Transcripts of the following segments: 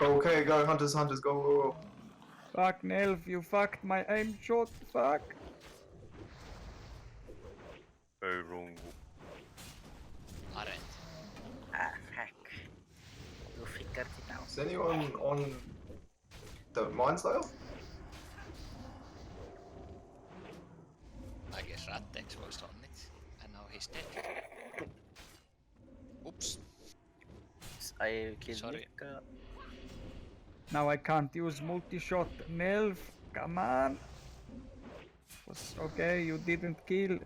Okay, go, hunters, hunters, go, go, go. Fuck, Nelf, you fucked my aim shot. Fuck. Very wrong. Aren't. Fuck. You figured it out. Is anyone on the Mind Slayer? I guess Rattex was on it, and now he's dead. Oops. I killed Sorry. Nika. Now I can't use multi-shot. Nelf, come on. Okay, you didn't kill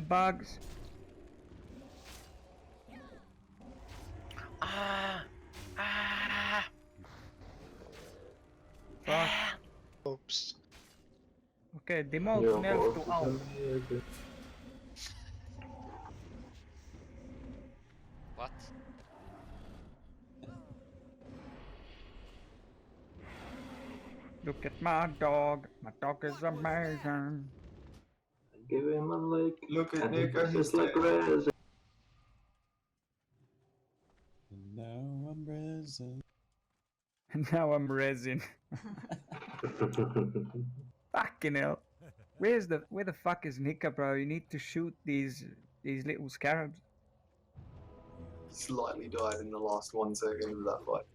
bugs. Ah! Ah! Fuck. Oops. Okay, demote Nelf to out. What? Look at my dog. My dog is amazing. Give him a lick. Look at And Nico, he's he's just like dead. resin. And now I'm resin. Now I'm resin. Fucking hell. Where the fuck is Nika, bro? You need to shoot these little scarabs. Slightly died in the last 1 second of that fight.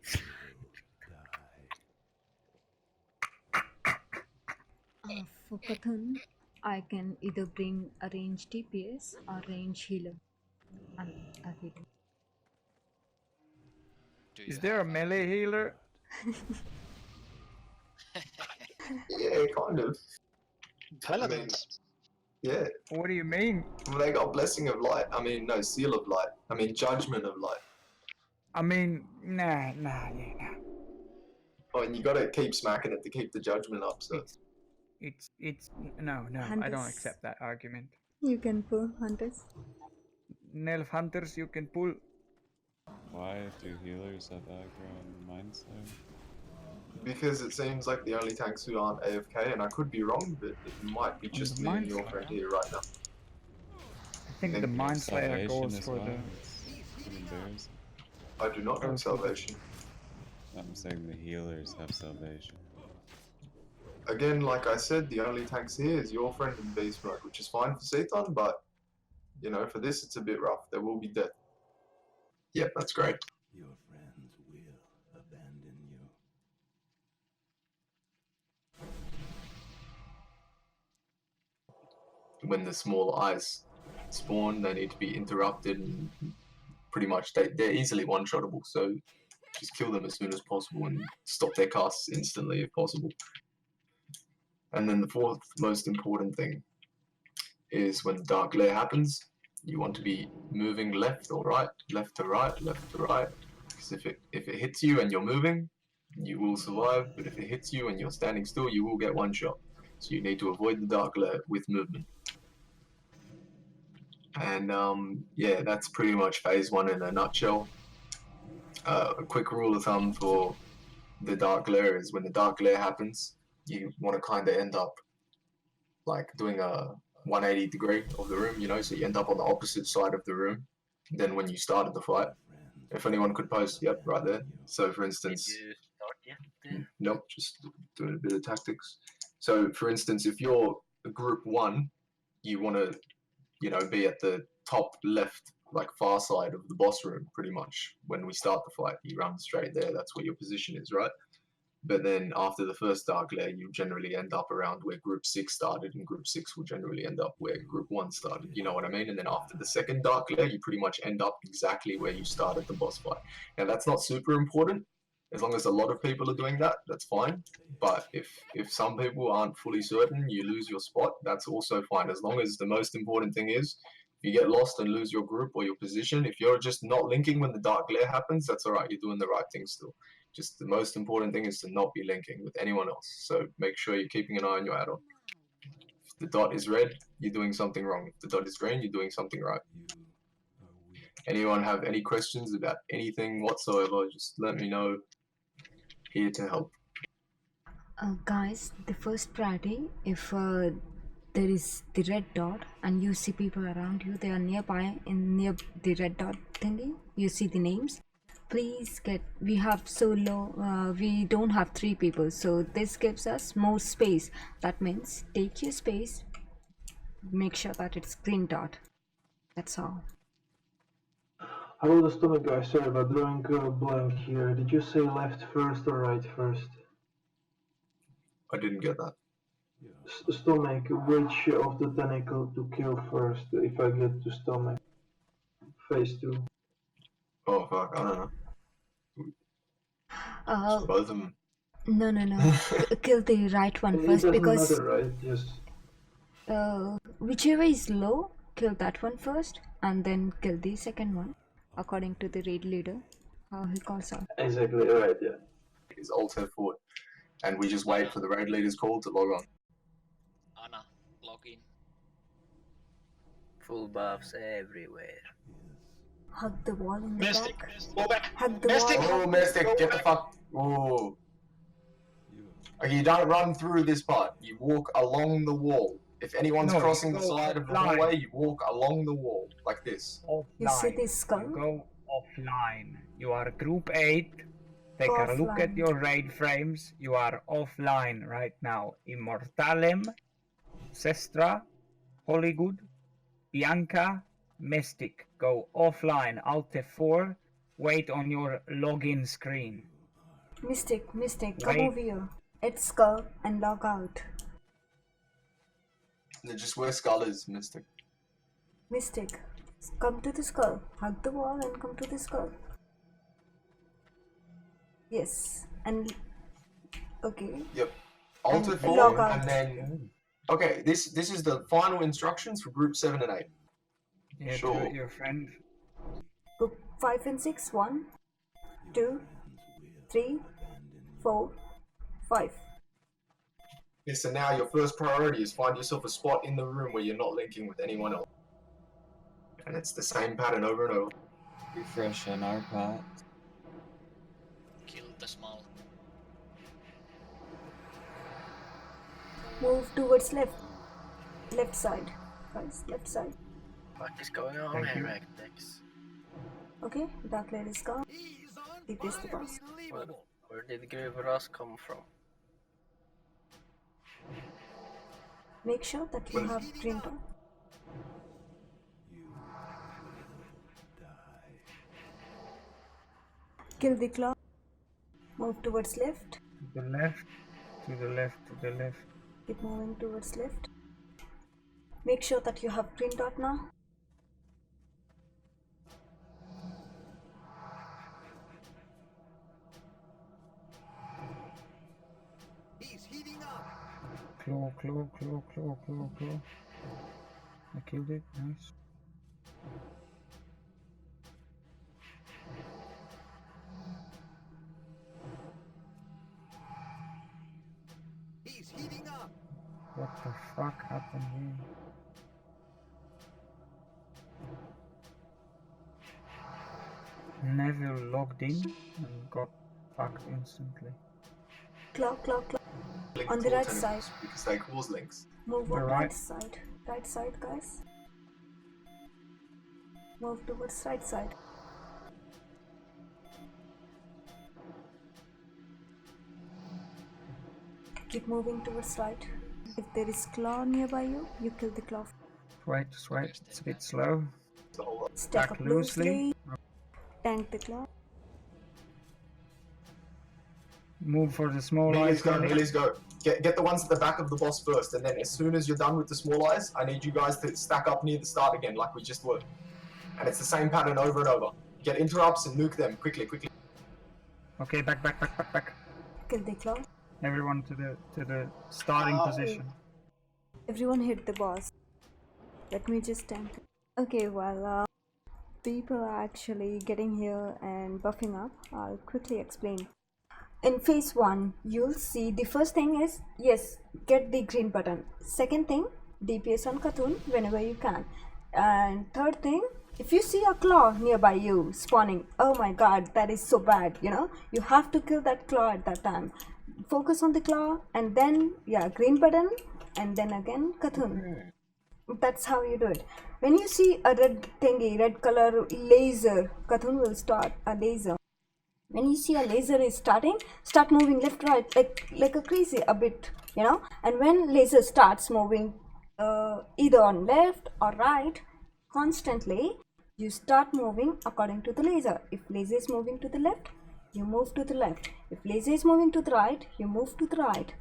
For cthun, I can either bring a range DPS or range healer. And a healer. Is there a melee healer? Yeah, kind of. Paladins. Yeah. What do you mean? Well, they got Blessing of Light. No, Seal of Light. Judgment of Light. Nah. Oh, and you gotta keep smacking it to keep the judgment up, so. It's no, I don't Hunters. accept that argument. You can pull hunters. Nelf hunters, you can pull. Why do healers have aggro and Mind Slayer? Because it seems like the only tanks who aren't AFK, and I could be wrong, but it might be just me and your friend here right now. I think the Mind Slayer Salvation goes as for well. the. It's embarrassing. I do not have Salvation. I'm saying the healers have salvation. Again, like I said, the only tanks here is your friend in Beast Mode, which is fine for cthun, but, you know, for this it's a bit rough. There will be death. Yep, that's great. Your friends will abandon you. When the small eyes spawn, they need to be interrupted, and pretty much they're easily one-shottable, so just kill them as soon as possible and stop their casts instantly if possible. And then the fourth most important thing is when the dark glare happens, you want to be moving left or right, left to right, left to right, because if it hits you and you're moving, you will survive, but if it hits you and you're standing still, you will get one shot. So you need to avoid the dark glare with movement. And yeah, that's pretty much phase 1 in a nutshell. A quick rule of thumb for the dark glare is when the dark glare happens, you want to kind of end up like doing a 180 degree of the room, you know, so you end up on the opposite side of the room than when you started the fight. If anyone could post, yep, right there. So for instance, Did you start yet? nope, just doing a bit of tactics. So for instance, if you're group 1, you want to, you know, be at the top left, like far side of the boss room, pretty much. When we start the fight, you run straight there, that's where your position is, right? But then after the first dark glare, you generally end up around where group 6 started, and group 6 will generally end up where group 1 started, you know what I mean? And then after the second dark glare, you pretty much end up exactly where you started the boss fight. Now that's not super important. As long as a lot of people are doing that, that's fine. But if some people aren't fully certain, you lose your spot, that's also fine. As long as the most important thing is, if you get lost and lose your group or your position, if you're just not linking when the dark glare happens, that's alright, you're doing the right thing still. Just the most important thing is to not be linking with anyone else. So make sure you're keeping an eye on your add-on. If the dot is red, you're doing something wrong. If the dot is green, you're doing something right. Anyone have any questions about anything whatsoever, just let me know. Here to help. Guys, the first Friday, if there is the red dot and you see people around you, they are nearby near the red dot thingy, you see the names, please get. We have so low. We don't have 3 people, so this gives us more space. That means take your space. Make sure that it's green dot. That's all. Hello, the stomach guy. Sorry about drawing a blank here. Did you say left first or right first? I didn't get that. Stomach, which of the tentacle to kill first if I get to stomach? Phase 2. Oh fuck, I don't know. Uh, Both of them. no. Kill the right one It first doesn't because matter, right? Just whichever is low, kill that one first, and then kill the second one, according to the raid leader. How he calls out. exactly right, yeah. Is Alt F4, and we just wait for the raid leader's call to log on. Anna, log in. Full buffs everywhere. Hug the wall in the Mystic, back. go back. Hug the Mystic. wall. Oh, Mystic, get the fuck. Oh. Okay, you don't run through this part. You walk along the wall. If anyone's No, crossing you the go side of the offline. hallway, you walk along the wall like this. Offline. You see this skull? You go offline. You are group 8. Take a look at Offline. your raid frames. You are offline right now. Immortalem, Sestra, Holygood, Bianca, Mystic. Go offline. Alt F4. Wait on your login screen. Mystic, come Wait. over here. It's skull and log out. Just where Skull is, Mystic. Mystic, come to the skull. Hug the wall and come to the skull. Yes, and okay. Yep. Alt And F4, log out. and then... Okay, this is the final instructions for group 7 and 8. Yeah, Sure. to your friend. Group 5 and 6. 1, 2, 3, 4, 5. Yes, so now your first priority is find yourself a spot in the room where you're not linking with anyone else. And it's the same pattern over and over. Refresh on our pot. Kill the small. Move towards left. Left side. Guys, left side. What is going on Thank here, you. Rectex? Okay, Dark Lady is gone. DPS the boss. Where did Grievous come from? Make sure that you have green dot. Kill the claw. Move towards left. To the left. To the left. To the left. Keep moving towards left. Make sure that you have green dot now. Claw. I killed it. Nice. What the fuck happened here? Neville logged in and got fucked instantly. Claw. Link On the to right tentacles. side. We can say cause links. Move The on right- right side. Right side, guys. Move towards right side. Keep moving towards right. If there is claw nearby you, you kill the claw. Wait, just wait. It's a bit slow. The whole lot. Stack Back up loosely. loosely. Tank the claw. Move for the small Melee eyes. go, guys. melee go. Get the ones at the back of the boss first, and then as soon as you're done with the small eyes, I need you guys to stack up near the start again, like we just were. And it's the same pattern over and over. Get interrupts and nuke them quickly. Okay, back. Kill the claw. Everyone to the starting position. Everyone hit the boss. Let me just tank. Okay, well, people are actually getting here and buffing up. I'll quickly explain. In phase 1, you'll see the first thing is, yes, get the green button. Second thing, DPS on cthun whenever you can. And third thing, if you see a claw nearby you spawning, oh my god, that is so bad, you know, you have to kill that claw at that time. Focus on the claw and then, yeah, green button and then again cthun. That's how you do it. When you see a red thingy, red color laser, cthun will start a laser. When you see a laser is starting, start moving left, right, like a crazy a bit, you know. And when laser starts moving either on left or right constantly, you start moving according to the laser. If laser is moving to the left, you move to the left. If laser is moving to the right, you move to the right.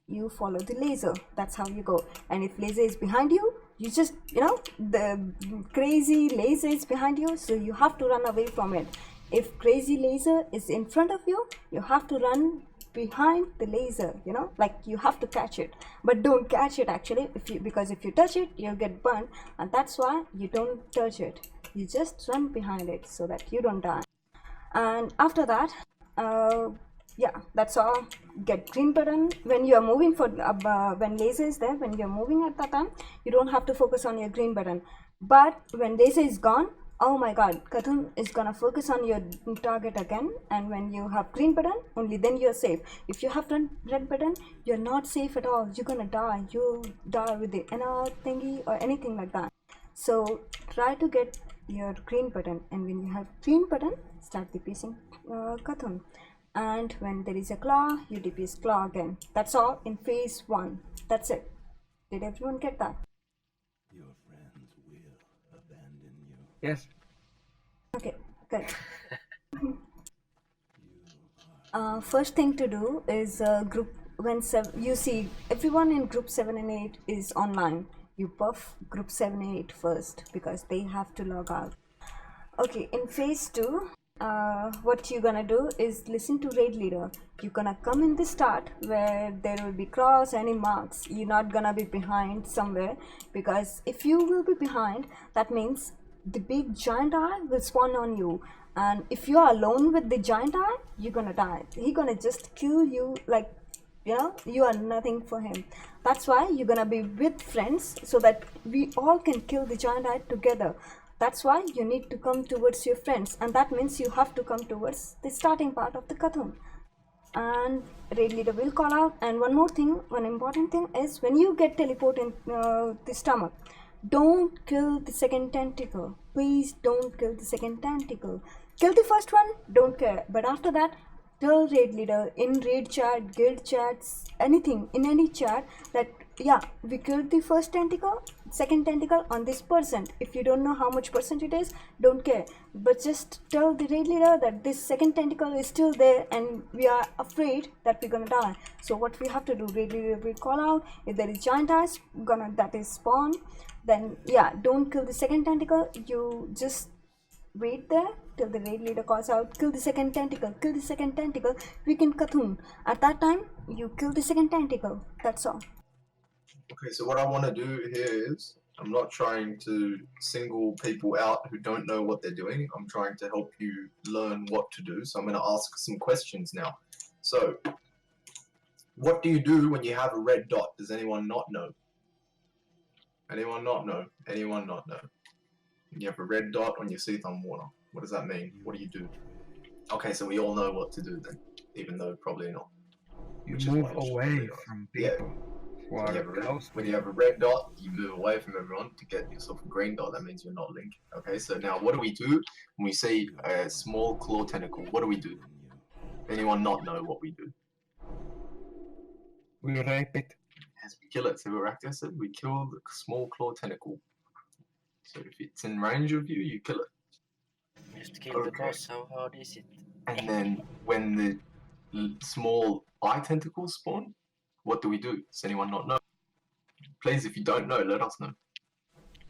You follow the laser. That's how you go. And if laser is behind you, you just, you know, the crazy laser is behind you, so you have to run away from it. If crazy laser is in front of you, you have to run behind the laser, you know, like you have to catch it. But don't catch it actually, because if you touch it, you'll get burned, and that's why you don't touch it. You just run behind it so that you don't die. And after that, yeah, that's all. Get green button when you are moving for when laser is there. When you're moving at that time, you don't have to focus on your green button. But when laser is gone, oh my god, cthun is gonna focus on your target again. And when you have green button, only then you're safe. If you have red button, you're not safe at all. You're gonna die. You die with the NR thingy or anything like that. So try to get your green button, and when you have green button, start DPSing cthun. And when there is a claw, you DPS claw again. That's all in phase 1. That's it. Did everyone get that? Your friends will abandon you. Yes. Okay, good. First thing to do is group you see everyone in group 7 and 8 is online. You buff group 7 and 8 first because they have to log out. Okay, in phase 2, what you're gonna do is listen to raid leader. You're gonna come in the start where there will be cross any marks. You're not gonna be behind somewhere, because if you will be behind, that means the big giant eye will spawn on you, and if you are alone with the giant eye, you're gonna die. He's gonna just kill you, like, you know, you are nothing for him. That's why you're gonna be with friends so that we all can kill the giant eye together. That's why you need to come towards your friends, and that means you have to come towards the starting part of the cthun. And raid leader will call out. And one more thing, one important thing is, when you get teleport in the stomach, don't kill the second tentacle. Please don't kill the second tentacle. Kill the first one, don't care. But after that, tell raid leader in raid chat, guild chats, anything, in any chat, that yeah, we killed the first tentacle, second tentacle on this percent. If you don't know how much percent it is, don't care, but just tell the raid leader that this second tentacle is still there and we are afraid that we're gonna die. So what we have to do, raid leader will call out. If there is giant eyes that is spawn, then yeah, don't kill the second tentacle. You just wait there till the raid leader calls out, kill the second tentacle, kill the second tentacle, we can cthun. At that time, you kill the second tentacle. That's all. Okay, so what I want to do here is, I'm not trying to single people out who don't know what they're doing. I'm trying to help you learn what to do. So I'm going to ask some questions now. So, what do you do when you have a red dot? Does anyone not know? Anyone not know? Anyone not know? When you have a red dot on your cthun water, what does that mean? What do you do? Okay, so we all know what to do then, even though probably not. You Which is move why we should away probably ask. from Yeah. people who When are you, have a red, close when to you have a red dot, you move away from everyone to get yourself a green dot. That means you're not linking. Okay, so now what do we do when we see a small claw tentacle? What do we do? Anyone not know what we do? We rape it. Yes, we kill it. So Rakta said we kill the small claw tentacle. So if it's in range of you, you kill it. Just kill the boss. How hard is it? And then when the small eye tentacles spawn, what do we do? Does anyone not know? Please, if you don't know, let us know.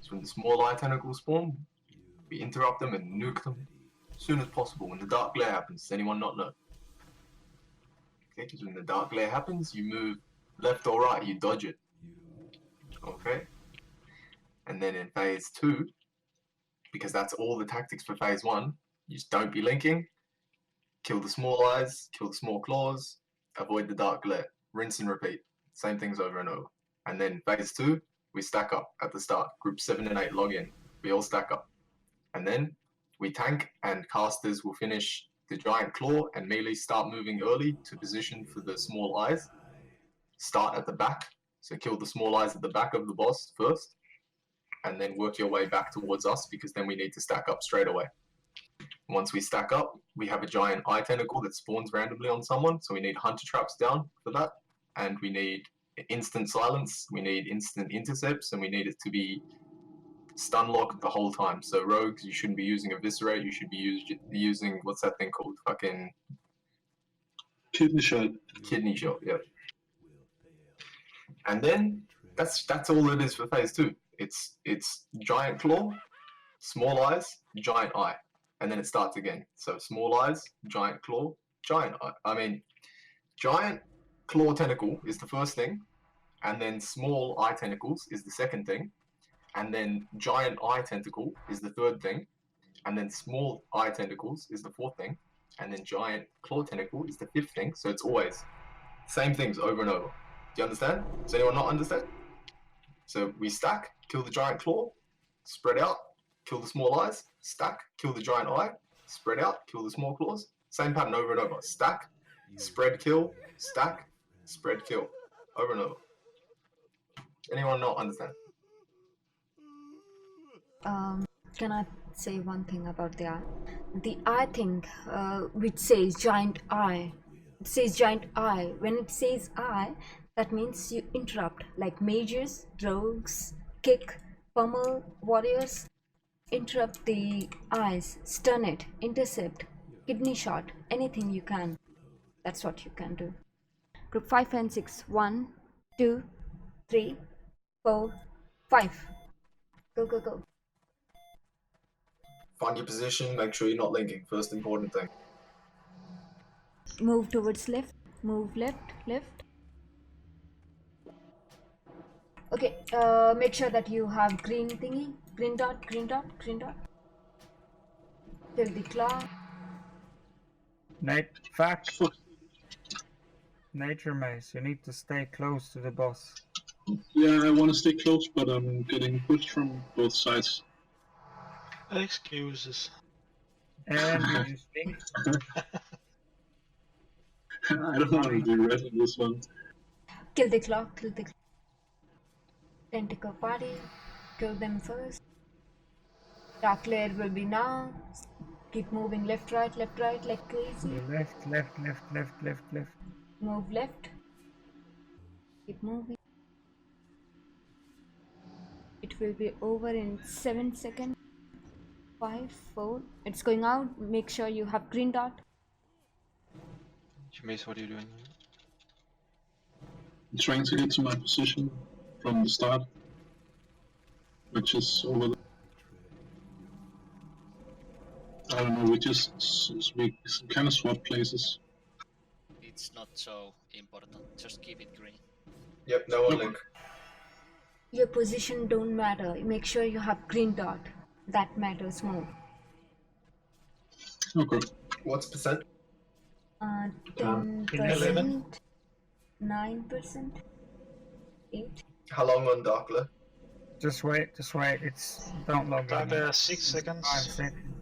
So when the small eye tentacles spawn, we interrupt them and nuke them as soon as possible. When the dark glare happens, does anyone not know? Okay, because when the dark glare happens, you move left or right, you dodge it. Okay? And then in phase 2, because that's all the tactics for phase 1, you just don't be linking, kill the small eyes, kill the small claws, avoid the dark glare, rinse and repeat. Same things over and over. And then phase 2, we stack up at the start. Group 7 and 8 log in. We all stack up. And then we tank, and casters will finish the giant claw, and melee start moving early to position for the small eyes. Start at the back, so kill the small eyes at the back of the boss first, and then work your way back towards us, because then we need to stack up straight away. Once we stack up, we have a giant eye tentacle that spawns randomly on someone, so we need hunter traps down for that, and we need instant silence, we need instant intercepts, and we need it to be stun locked the whole time. So rogues, you shouldn't be using eviscerate, you should be using, what's that thing called? Fucking Kidney shot. kidney shot, yeah. And then that's all it is for phase 2. It's giant claw, small eyes, giant eye, and then it starts again. So small eyes, giant claw, giant eye. I mean, giant claw tentacle is the first thing, and then small eye tentacles is the second thing, and then giant eye tentacle is the third thing, and then small eye tentacles is the fourth thing, and then giant claw tentacle is the fifth thing. So it's always same things over and over. Do you understand? Does anyone not understand? So we stack, kill the giant claw, spread out, kill the small eyes, stack, kill the giant eye, spread out, kill the small claws. Same pattern over and over. Stack, spread, kill, stack, spread, kill, over and over. Anyone not understand? Can I say one thing about the eye? The eye thing, which says giant eye, it says giant eye. When it says eye, that means you interrupt, like mages, rogues, kick, pummel, warriors. Interrupt the eyes, stun it, intercept, kidney shot, anything you can. That's what you can do. Group 5 and 6. 1, 2, 3, 4, 5. Go, go, go. Find your position, make sure you're not linking. First important thing. Move towards left, move left, left. Okay, make sure that you have green thingy, green dot, green dot, green dot. Till the claw. Nature Maze, you need to stay close to the boss. Yeah, I want to stay close, but I'm getting pushed from both sides. Excuses. And you stink. I don't want to do red in this one. Kill the claw, kill the claw. Tentacle party, kill them first. Dark layer will be now. Keep moving left, right, like crazy. Left. Move left. Keep moving. It will be over in 7 seconds. 5, 4. It's going out. Make sure you have green dot. Jameis, what are you doing? I'm trying to get to my position from the start, which is over there. I don't know, we kind of swap places. It's not so important. Just keep it green. Yep, no one link. Your position don't matter. Make sure you have green dot. That matters more. Okay. What's percent? 10%, 9%, 8. How long on Darkler? Just wait. It's don't log in. About 6 seconds. 5 seconds.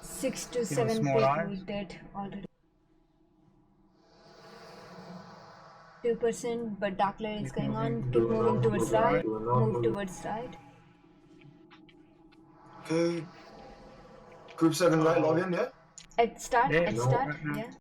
6 to Give a 7 small people eyes. dead already. 2%, but dark layer is going on. Keep moving towards right. Move towards right. Okay. Group 7 right, log in, yeah? At start, Yeah, at no, start, right now. yeah.